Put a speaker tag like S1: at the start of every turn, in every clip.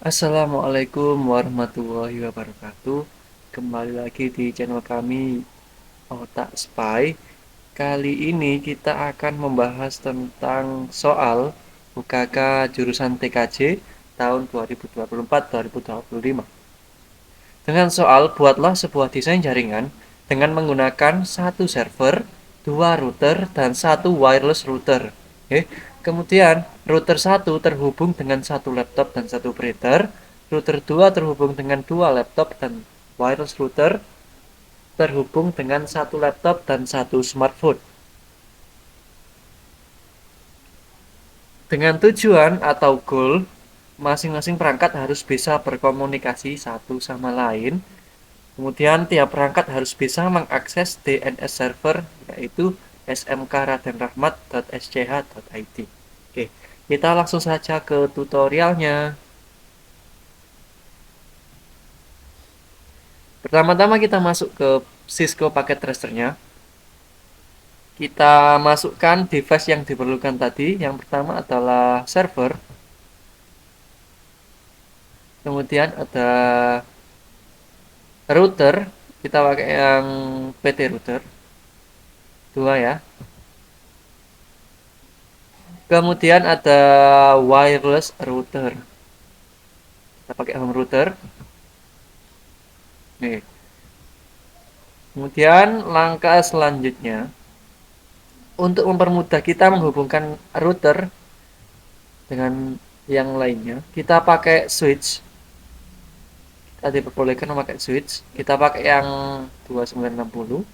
S1: Assalamualaikum warahmatullahi wabarakatuh. Kembali lagi di channel kami Otak Spy. Kali ini kita akan membahas tentang soal UKK jurusan TKJ tahun 2024-2025. Dengan soal buatlah sebuah desain jaringan dengan menggunakan satu server, dua router, dan satu wireless router. Oke. Kemudian router satu terhubung dengan satu laptop dan satu printer, router 2 terhubung dengan dua laptop dan wireless router terhubung dengan satu laptop dan satu smartphone. Dengan tujuan atau goal, masing-masing perangkat harus bisa berkomunikasi satu sama lain. Kemudian tiap perangkat harus bisa mengakses DNS server yaitu smkradenrahmat.sch.id. Oke, kita langsung saja ke tutorialnya. Pertama-tama kita masuk ke Cisco Packet Tracernya. Kita masukkan device yang diperlukan tadi. Yang pertama adalah server. Kemudian ada router. Kita pakai yang PT router. Dua ya. Kemudian ada wireless router. Kita pakai home router. Nih. Kemudian langkah selanjutnya untuk mempermudah kita menghubungkan router dengan yang lainnya, kita pakai switch. Kita diperbolehkan memakai switch. Kita pakai yang 2960.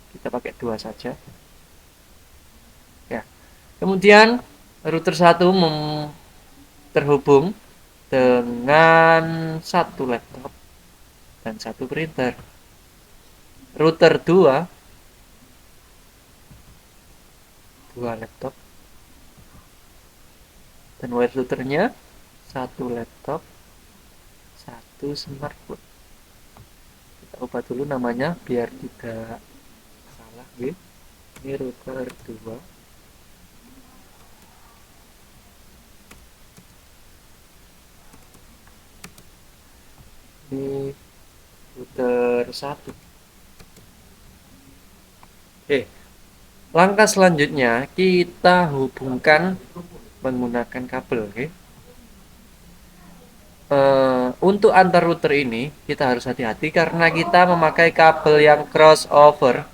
S1: Kita pakai dua saja. Ya. Kemudian router satu terhubung dengan satu laptop dan satu printer. Router dua laptop dan wire routernya satu laptop satu smartphone. Kita ubah dulu namanya biar tidak salah ya. Ini router 2, ini router 1. Oke, langkah selanjutnya kita hubungkan menggunakan kabel. Oke. Untuk antar router ini kita harus hati-hati karena kita memakai kabel yang crossover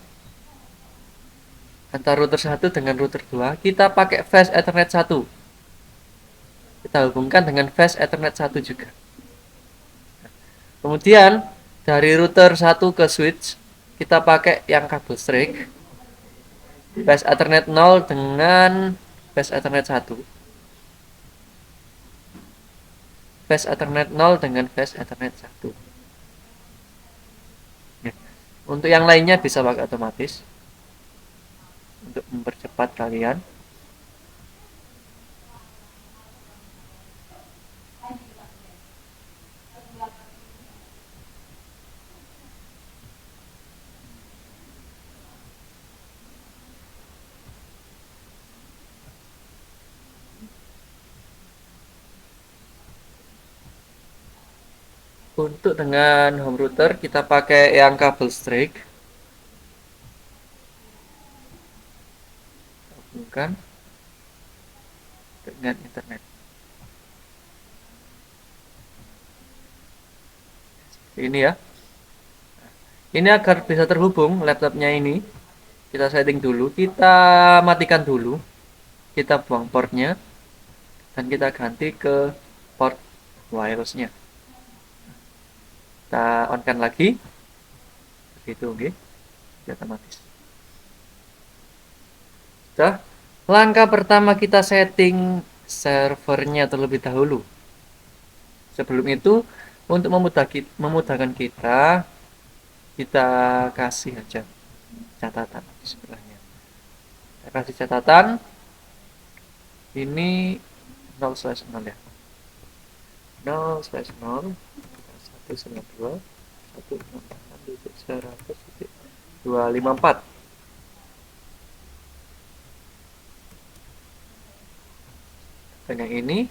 S1: antara router 1 dengan router 2. Kita pakai fast ethernet 1. Kita hubungkan dengan fast ethernet 1 juga. Kemudian dari router 1 ke switch kita pakai yang kabel straight fast ethernet 0 dengan fast ethernet 1. Fast ethernet 0 dengan fast ethernet 1. Ya. Untuk yang lainnya bisa pakai otomatis untuk mempercepat kalian. Untuk dengan home router kita pakai yang kabel straight. Bukan dengan internet. Ini ya. Ini agar bisa terhubung laptopnya ini. Kita setting dulu, kita matikan dulu. Kita buang portnya dan kita ganti ke port wirelessnya. Kita on kan lagi. Begitu, oke. Otomatis. Sudah. Langkah pertama kita setting servernya terlebih dahulu. Sebelum itu, untuk memudahkan kita, kita kasih aja catatan di sebelahnya. Kita kasih catatan ini 0/0 ya. 0/0 192 154 dan yang ini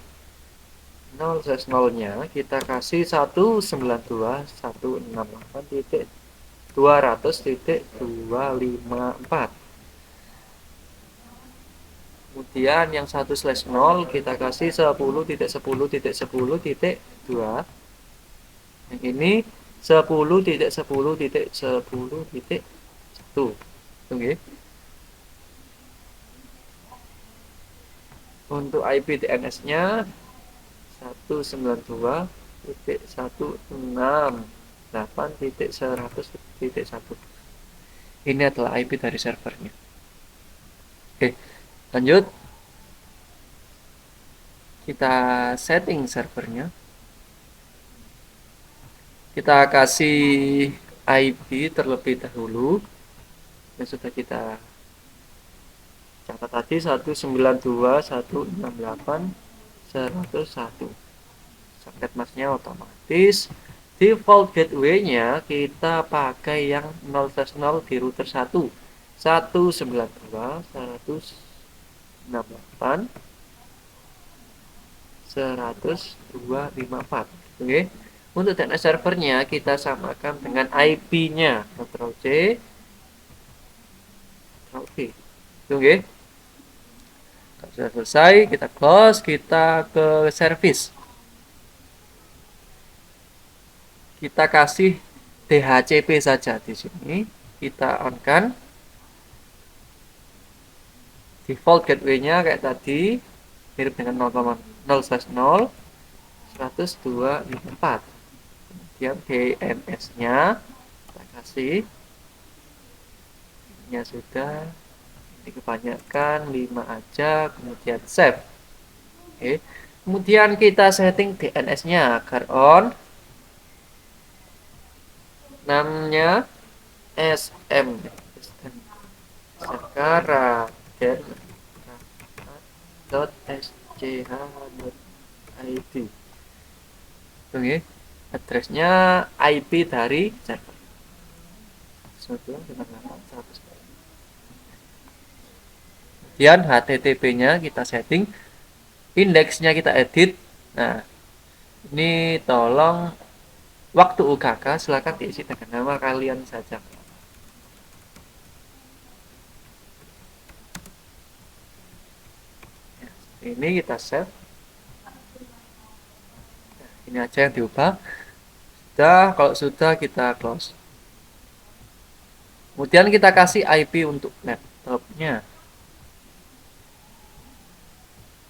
S1: 0/0-nya kita kasih 192.168.200.254. Kemudian yang 1/0 kita kasih 10.10.10.2. Yang ini 10.10.10.1. Oke. Untuk IP DNS-nya 192.168.100.1. Ini adalah IP dari servernya. Oke, lanjut. Kita setting servernya. Kita kasih IP terlebih dahulu yang sudah kita catat tadi 192.168.101. Soket masnya otomatis. Default gateway-nya kita pakai yang 0/0 di router 1. 192.168.100.254. Oke. Untuk DNS servernya kita samakan dengan IP-nya. Ctrl C, Ctrl V. Oke. Sudah selesai, kita close, kita ke service. Kita kasih DHCP saja di sini. Kita on-kan. Default gateway-nya kayak tadi, mirip dengan 0,0/0 100.254. Kemudian DNS-nya kita kasih. Ini sudah. Ini kebanyakan 5 aja, kemudian save. Oke. Kemudian kita setting DNS-nya agar on. Namanya SM sekarang .sch.id. Oke, addressnya IP dari server. Kemudian HTTP-nya kita setting, indeksnya kita edit. Nah, ini tolong waktu UKK silakan diisi dengan nama kalian saja. Ini kita save. Ini aja yang diubah. Sudah, kalau sudah kita close. Kemudian kita kasih IP untuk laptopnya.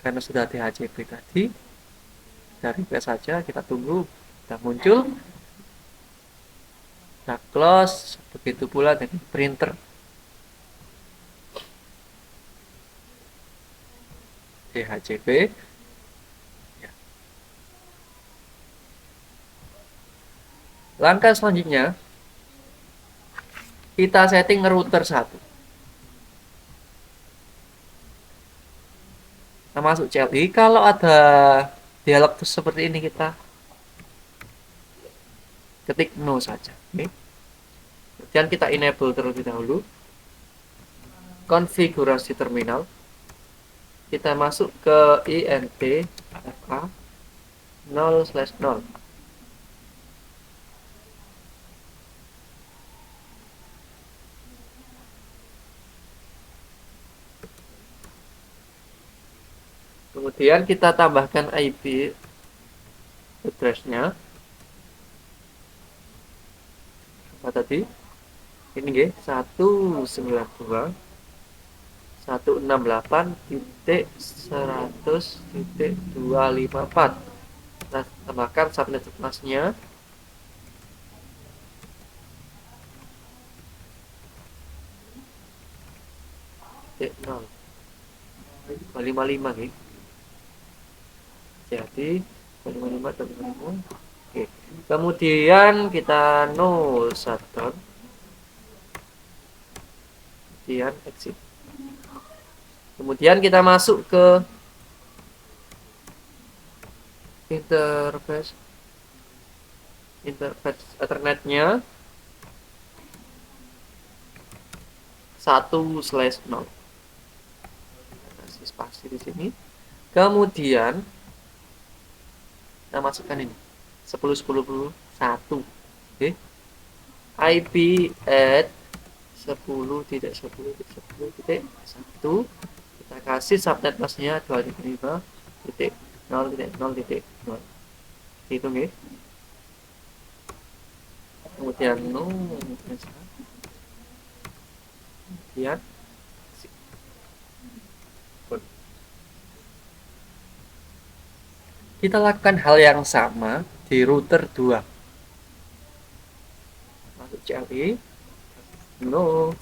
S1: Karena sudah DHCP tadi, kita refresh saja, kita tunggu, sudah muncul. Kita close, begitu pula dengan printer. DHCP. Ya. Langkah selanjutnya, kita setting router 1. Kita masuk CLI. Kalau ada dialog seperti ini, kita ketik no saja. Oke. Kemudian kita enable terlebih dahulu. Konfigurasi terminal. Kita masuk ke INTFA 0/0. Kemudian kita tambahkan IP address-nya. Apa tadi? Ini nggih, 192.168.100.254. Kita tambahkan subnet masnya. .0 255 nih. Jadi 255. Oke. Kemudian kita no shutdown. Kemudian exit. Kemudian kita masuk ke interface Ethernetnya 1/0. Kasih spasi di sini. Kemudian Kita masukkan ini 10.10.10.1. Oke. IP at 10.10.10.1. Kita kasih subnet masknya 255.0.0.0. Hitung ya. Kemudian kemudian kita lakukan hal yang sama di router 2. Masuk CLI. No.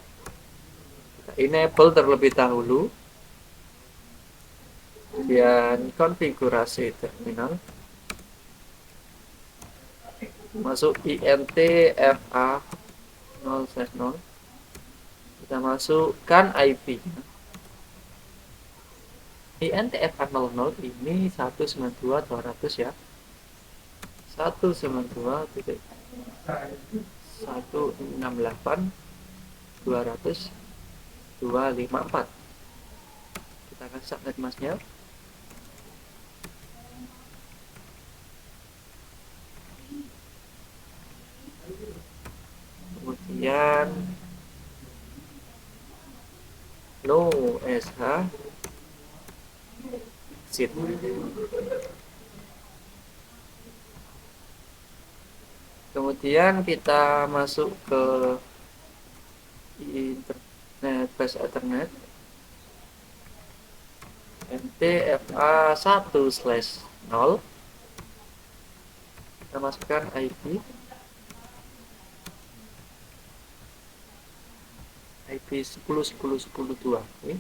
S1: Kita enable terlebih dahulu. Kemudian konfigurasi terminal. Masuk int fa 0/0. Kita masukkan IP. int fa 00 ini 192.200 ya. 192.168.200.254. Kita akan subnet masknya. Kemudian no sh exit. Kemudian kita masuk ke internet bus ethernet ntfa 1/0. Kita masukkan IP 10.10.10.2. Oke.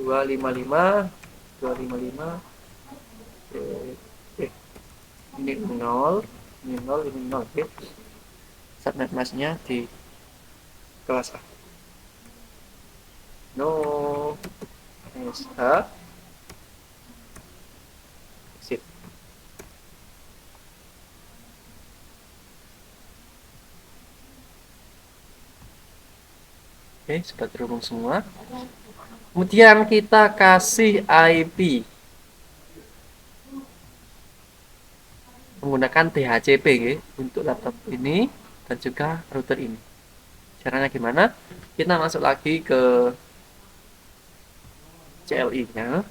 S1: 255 ini 0 ini 0 ini 0. Oke. Subnet masknya di kelas A. No sh exit. Oke, sudah terhubung semua. Kemudian kita kasih IP menggunakan DHCP ya, untuk laptop ini dan juga router ini. Caranya gimana? Kita masuk lagi ke CLI-nya.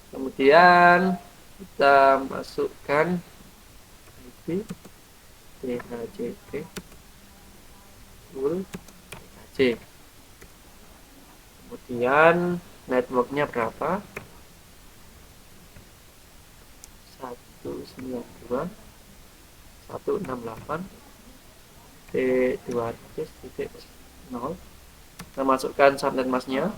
S1: Kemudian kita masukkan IP DHCP full DHC. Kemudian networknya berapa? 192.168.200.0. Kita masukkan subnet masknya.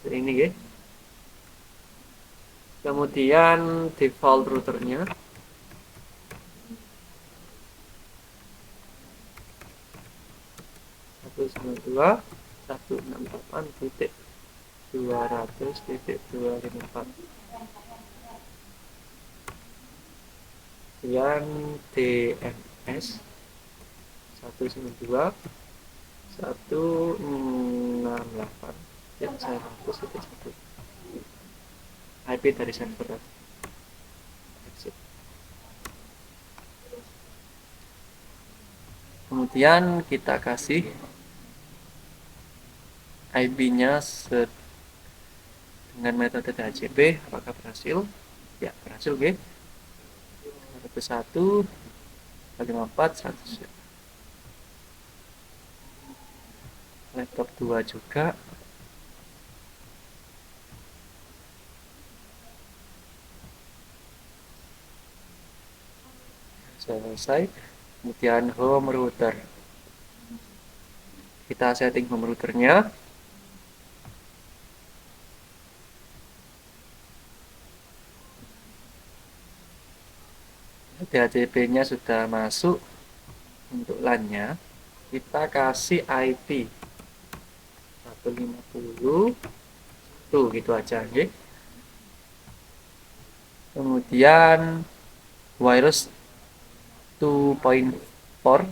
S1: Ini ya. Kemudian default routernya. Dua 168.200.254. Yang DNS 192.168. Yang saya hapus itu 1 IP dari server. Exit. Kemudian kita kasih IP-nya dengan metode DHCP. Apakah berhasil? Ya, berhasil. Oke. 101 54 100. Laptop 2 juga. Selesai. Kemudian home router. Kita setting home routernya. DHCP-nya sudah masuk. Untuk LAN-nya kita kasih IP 150 tuh gitu aja ya. Kemudian wireless 2.4 ekspor,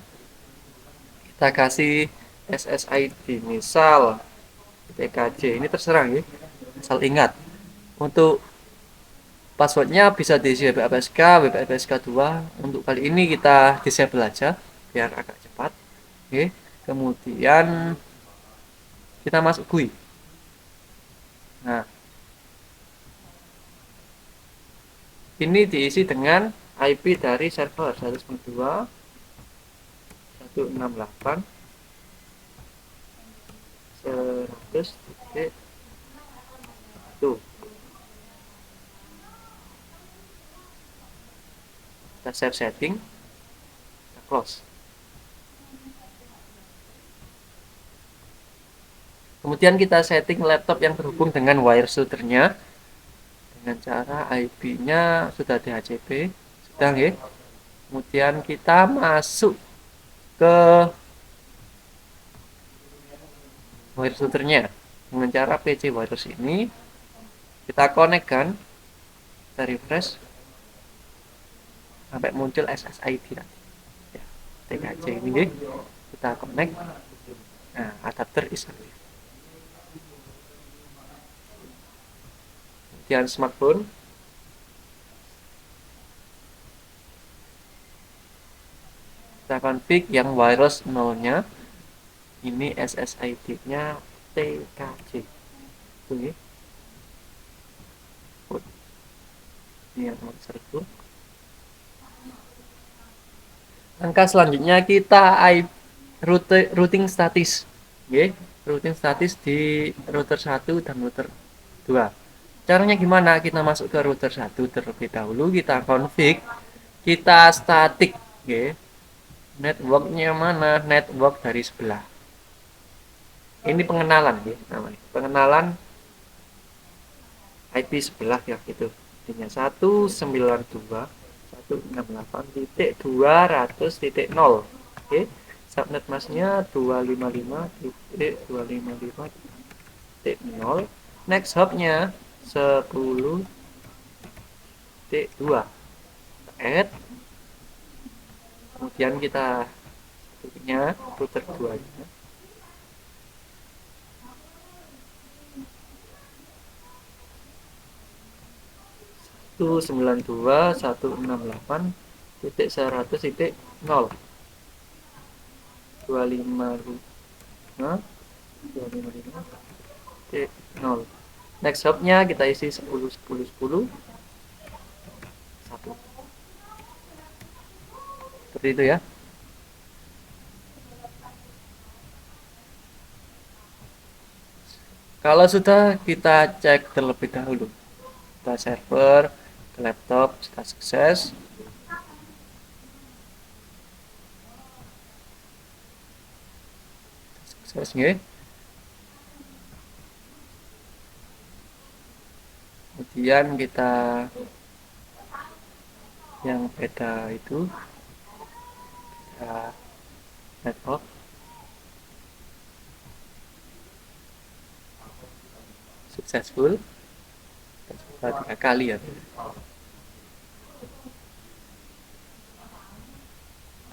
S1: kita kasih SSID, misal TKJ, ini terserah ya, asal ingat. Untuk passwordnya bisa diisi WPFSK, WPFSK 2. Untuk kali ini kita disable aja biar agak cepat. Oke. Kemudian kita masuk GUI. Nah, ini diisi dengan IP dari server 192.168 100.1. Kita save setting, kita close. Kemudian kita setting laptop yang terhubung dengan wire routernya dengan cara IP-nya sudah DHCP, sudah ya. Kemudian kita masuk ke wire routernya dengan cara PC wireless ini kita konekkan, kita refresh sampai muncul SSID tadi ya, TKJ ini kita connect. Nah, adapter is active. Kemudian smartphone kita config yang wireless 0-nya, ini SSID-nya TKJ. Ini yang nomor 1. Langkah selanjutnya kita routing status. Oke, routing status di router 1 dan router 2. Caranya gimana? Kita masuk ke router 1 terlebih dahulu, kita config, kita static, oke. Networknya mana? Network dari sebelah. Ini pengenalan ya namanya. Pengenalan IP sebelah ya gitu. Intinya 192.168.200.0. Oke. Subnet masnya 255.255.0. Next hopnya 10.2. Add. Kemudian kita satunya router 2 nya. 192.168.100.0 255.0. Next hubnya kita isi 10 10 10 1. Seperti itu ya. Kalau sudah, kita cek terlebih dahulu. Kita server ke laptop, sudah sukses. Sukses nggih. Kemudian kita yang beda itu kita network successful, kita coba 3 kali ya.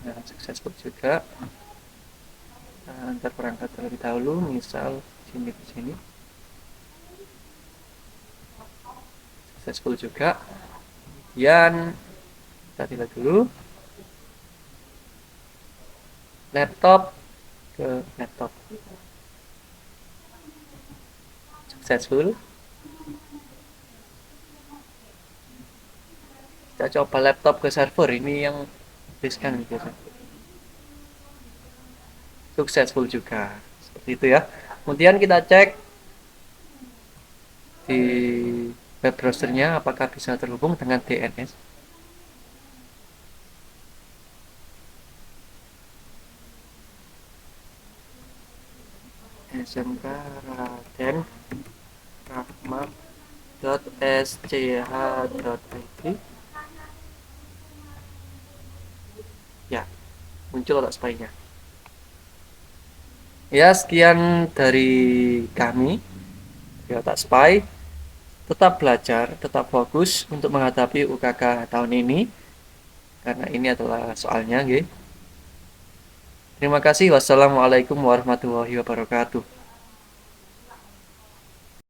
S1: Nah, successful juga. Kita antar perangkat terlebih dahulu, misal sini ke sini. Successful juga. Kemudian kita lihat dulu laptop ke laptop, successful. Kita coba laptop ke server, ini yang riskan biasa. Successful juga, seperti itu ya. Kemudian kita cek di web browsernya apakah bisa terhubung dengan DNS. SMK Raden Rahmat.sch.id. Ya, muncul otak spy-nya. Ya, sekian dari kami di Otak Spy. Tetap belajar, tetap fokus untuk menghadapi UKK tahun ini, karena ini adalah soalnya, nggih. Terima kasih. Wassalamualaikum warahmatullahi wabarakatuh.